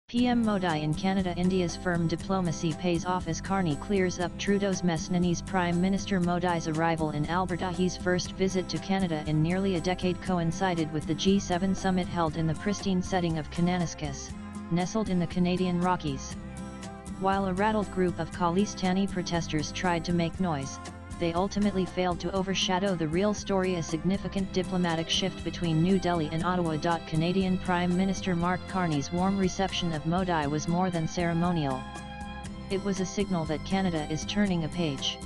PM Modi in Canada. India's firm diplomacy pays off as Carney clears up Trudeau's mess. Nanny's Prime Minister Modi's arrival in Alberta. His first visit to Canada in nearly a decade coincided with the G7 summit held in the pristine setting of Kananaskis, nestled in the Canadian Rockies. While a rattled group of Khalistani protesters tried to make noise, they ultimately failed to overshadow the real story: a significant diplomatic shift between New Delhi and Ottawa. Canadian Prime Minister Mark Carney's warm reception of Modi was more than ceremonial. It was a signal that Canada is turning a page.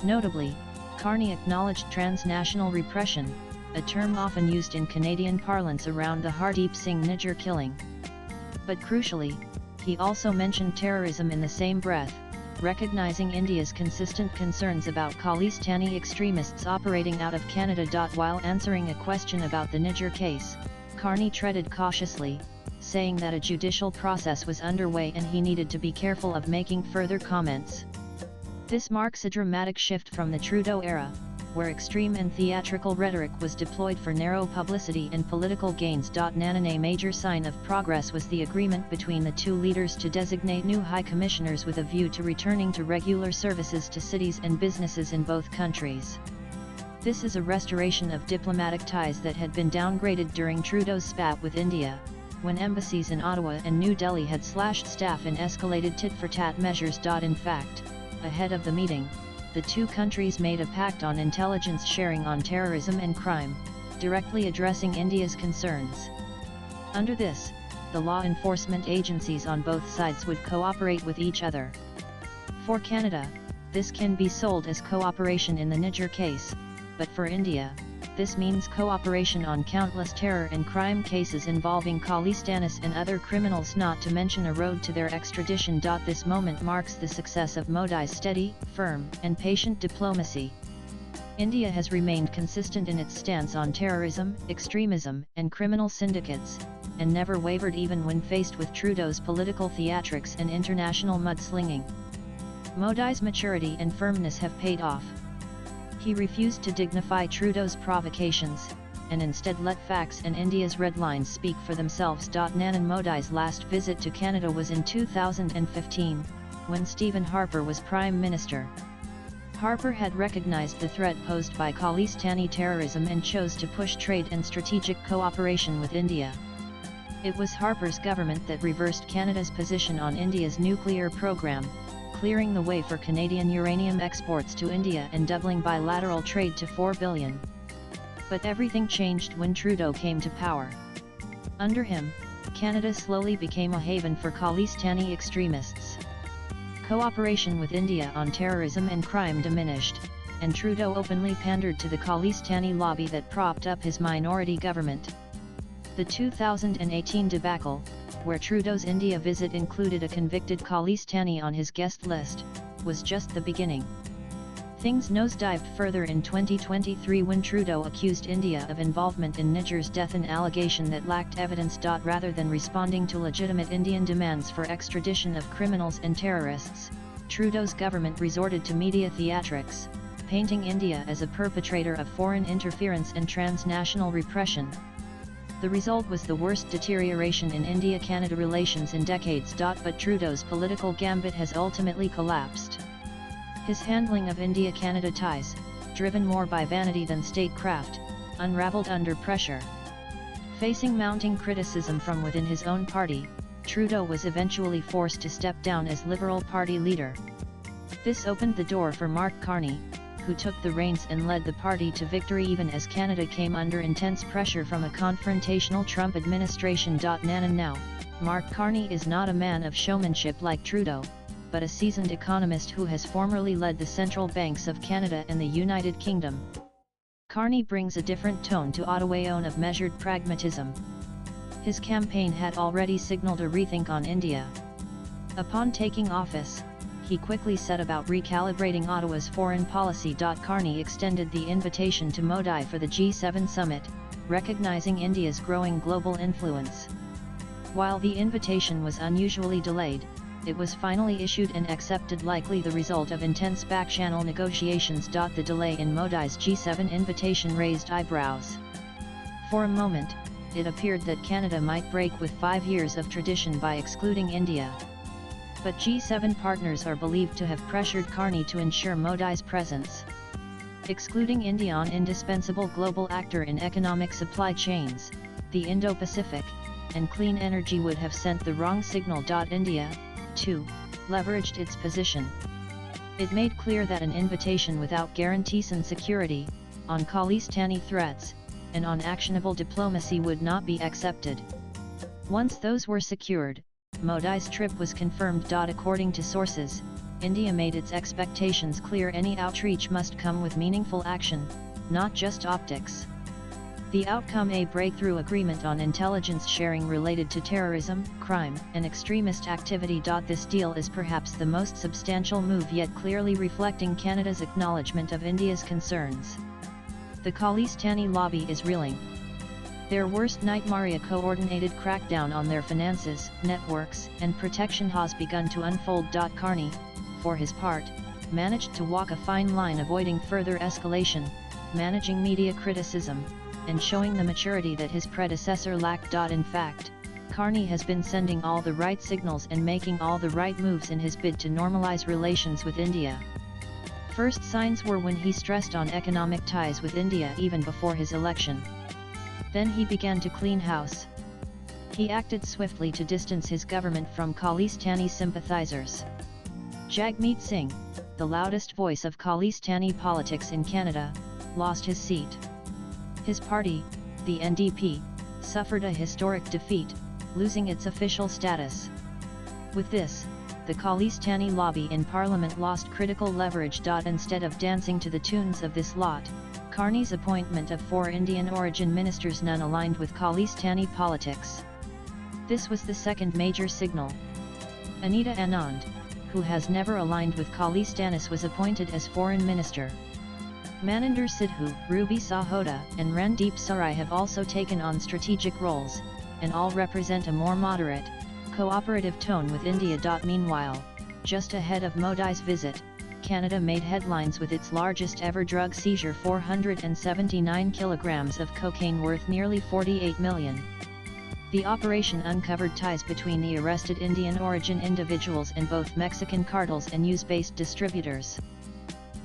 Notably, Carney acknowledged transnational repression, a term often used in Canadian parlance around the Hardeep Singh Nijjar killing. But crucially, he also mentioned terrorism in the same breath, recognizing India's consistent concerns about Khalistani extremists operating out of Canada. While answering a question about the Nijjar case, Carney treaded cautiously, saying that a judicial process was underway and he needed to be careful of making further comments. This marks a dramatic shift from the Trudeau era, where extreme and theatrical rhetoric was deployed for narrow publicity and political gains. A major sign of progress was the agreement between the two leaders to designate new high commissioners with a view to returning to regular services to cities and businesses in both countries. This is a restoration of diplomatic ties that had been downgraded during Trudeau's spat with India, when embassies in Ottawa and New Delhi had slashed staff and escalated tit-for-tat measures. In fact, ahead of the meeting, the two countries made a pact on intelligence sharing on terrorism and crime, directly addressing India's concerns. Under this, the law enforcement agencies on both sides would cooperate with each other. For Canada, this can be sold as cooperation in the Nijjar case, but for India, this means cooperation on countless terror and crime cases involving Khalistanis and other criminals, not to mention a road to their extradition. This moment marks the success of Modi's steady, firm, and patient diplomacy. India has remained consistent in its stance on terrorism, extremism, and criminal syndicates, and never wavered even when faced with Trudeau's political theatrics and international mudslinging. Modi's maturity and firmness have paid off. He refused to dignify Trudeau's provocations, and instead let facts and India's red lines speak for themselves. Nanan Modi's last visit to Canada was in 2015, when Stephen Harper was Prime Minister. Harper had recognized the threat posed by Khalistani terrorism and chose to push trade and strategic cooperation with India. It was Harper's government that reversed Canada's position on India's nuclear program, clearing the way for Canadian uranium exports to India and doubling bilateral trade to $4 billion. But everything changed when Trudeau came to power. Under him, Canada slowly became a haven for Khalistani extremists. Cooperation with India on terrorism and crime diminished, and Trudeau openly pandered to the Khalistani lobby that propped up his minority government. The 2018 debacle, where Trudeau's India visit included a convicted Khalistani on his guest list, was just the beginning. Things nosedived further in 2023 when Trudeau accused India of involvement in Nijjar's death, an allegation that lacked evidence. Rather than responding to legitimate Indian demands for extradition of criminals and terrorists, Trudeau's government resorted to media theatrics, painting India as a perpetrator of foreign interference and transnational repression. The result was the worst deterioration in India-Canada relations in decades. But Trudeau's political gambit has ultimately collapsed. His handling of India-Canada ties, driven more by vanity than statecraft, unraveled under pressure. Facing mounting criticism from within his own party, Trudeau was eventually forced to step down as Liberal Party leader. This opened the door for Mark Carney, who took the reins and led the party to victory even as Canada came under intense pressure from a confrontational Trump administration. Now, Mark Carney is not a man of showmanship like Trudeau, but a seasoned economist who has formerly led the central banks of Canada and the United Kingdom. Carney brings a different tone to Ottawa's own of measured pragmatism. His campaign had already signaled a rethink on India. Upon taking office, he quickly set about recalibrating Ottawa's foreign policy. Carney extended the invitation to Modi for the G7 summit, recognizing India's growing global influence. While the invitation was unusually delayed, it was finally issued and accepted, likely the result of intense back-channel negotiations. The delay in Modi's G7 invitation raised eyebrows. For a moment, it appeared that Canada might break with 5 years of tradition by excluding India. But G7 partners are believed to have pressured Carney to ensure Modi's presence. Excluding India, an indispensable global actor in economic supply chains, the Indo-Pacific, and clean energy would have sent the wrong signal. India, too, leveraged its position. It made clear that an invitation without guarantees and security, on Khalistani threats, and on actionable diplomacy would not be accepted. Once those were secured, Modi's trip was confirmed. According to sources, India made its expectations clear: any outreach must come with meaningful action, not just optics. The outcome: a breakthrough agreement on intelligence sharing related to terrorism, crime, and extremist activity. This deal is perhaps the most substantial move yet, clearly reflecting Canada's acknowledgement of India's concerns. The Khalistani lobby is reeling. Their worst nightmare, a coordinated crackdown on their finances, networks, and protection, has begun to unfold. Carney, for his part, managed to walk a fine line, avoiding further escalation, managing media criticism, and showing the maturity that his predecessor lacked. In fact, Carney has been sending all the right signals and making all the right moves in his bid to normalize relations with India. First signs were when he stressed on economic ties with India even before his election. Then he began to clean house. He acted swiftly to distance his government from Khalistani sympathizers. Jagmeet Singh, the loudest voice of Khalistani politics in Canada, lost his seat. His party, the NDP, suffered a historic defeat, losing its official status. With this, the Khalistani lobby in Parliament lost critical leverage. Instead of dancing to the tunes of this lot, Carney's appointment of 4 Indian-origin ministers, none aligned with Khalistani politics. This was the second major signal. Anita Anand, who has never aligned with Khalistanis, was appointed as foreign minister. Maninder Sidhu, Ruby Sahota, and Randeep Sarai have also taken on strategic roles, and all represent a more moderate, cooperative tone with India. Meanwhile, just ahead of Modi's visit, Canada made headlines with its largest ever drug seizure: 479 kilograms of cocaine worth nearly $48 million. The operation uncovered ties between the arrested Indian-origin individuals and both Mexican cartels and US-based distributors.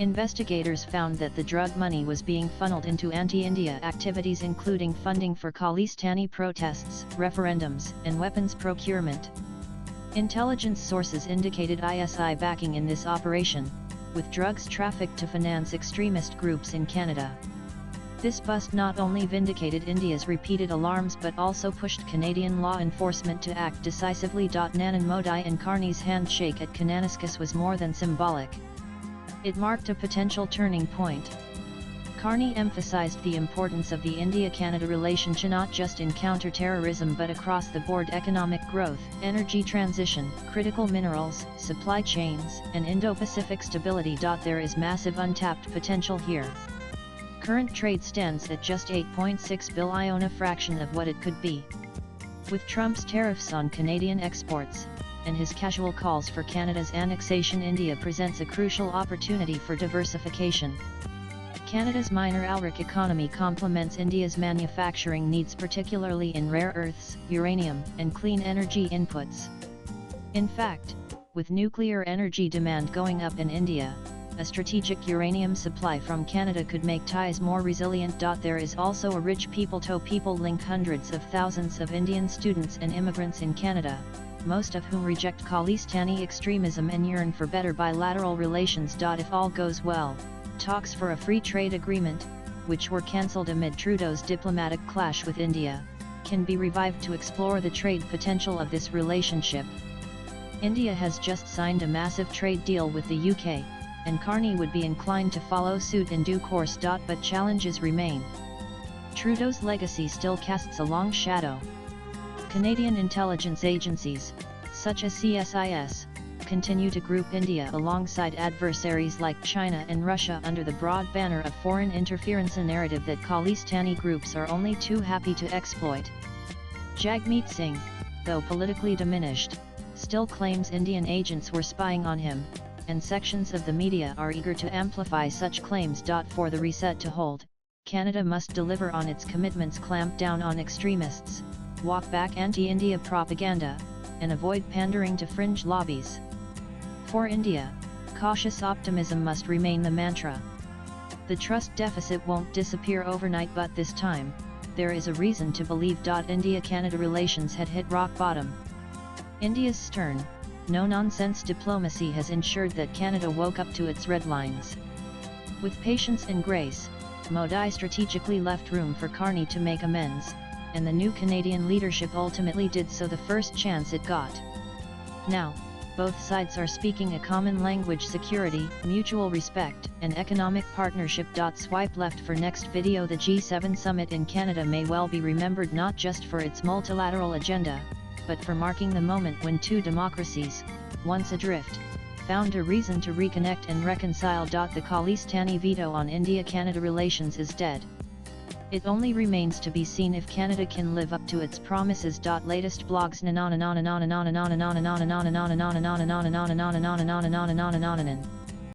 Investigators found that the drug money was being funneled into anti-India activities, including funding for Khalistani protests, referendums, and weapons procurement. Intelligence sources indicated ISI backing in this operation, with drugs trafficked to finance extremist groups in Canada. This bust not only vindicated India's repeated alarms but also pushed Canadian law enforcement to act decisively. Nanan Modi and Carney's handshake at Kananaskis was more than symbolic. It marked a potential turning point. Carney emphasized the importance of the India-Canada relationship not just in counter-terrorism but across the board: economic growth, energy transition, critical minerals, supply chains, and Indo-Pacific stability. There is massive untapped potential here. Current trade stands at just $8.6 billion, a fraction of what it could be. With Trump's tariffs on Canadian exports, and his casual calls for Canada's annexation, India presents a crucial opportunity for diversification. Canada's minor ALRIC economy complements India's manufacturing needs, particularly in rare earths, uranium, and clean energy inputs. In fact, with nuclear energy demand going up in India, a strategic uranium supply from Canada could make ties more resilient. There is also a rich people-to-people link: hundreds of thousands of Indian students and immigrants in Canada, most of whom reject Khalistani extremism and yearn for better bilateral relations. If all goes well, talks for a free trade agreement, which were cancelled amid Trudeau's diplomatic clash with India, can be revived to explore the trade potential of this relationship. India has just signed a massive trade deal with the UK, and Carney would be inclined to follow suit in due course. But challenges remain. Trudeau's legacy still casts a long shadow. Canadian intelligence agencies, such as CSIS, continue to group India alongside adversaries like China and Russia under the broad banner of foreign interference, a narrative that Khalistani groups are only too happy to exploit. Jagmeet Singh, though politically diminished, still claims Indian agents were spying on him, and sections of the media are eager to amplify such claims. For the reset to hold, Canada must deliver on its commitments, clamp down on extremists, walk back anti-India propaganda, and avoid pandering to fringe lobbies. For India, cautious optimism must remain the mantra. The trust deficit won't disappear overnight, but this time, there is a reason to believe India-Canada relations had hit rock bottom. India's stern, no-nonsense diplomacy has ensured that Canada woke up to its red lines. With patience and grace, Modi strategically left room for Carney to make amends, and the new Canadian leadership ultimately did so the first chance it got. Now, both sides are speaking a common language: security, mutual respect, and economic partnership. Swipe left for next video. The G7 summit in Canada may well be remembered not just for its multilateral agenda, but for marking the moment when two democracies, once adrift, found a reason to reconnect and reconcile. The Khalistani veto on India-Canada relations is dead. It only remains to be seen if Canada can live up to its promises. Latest blogs.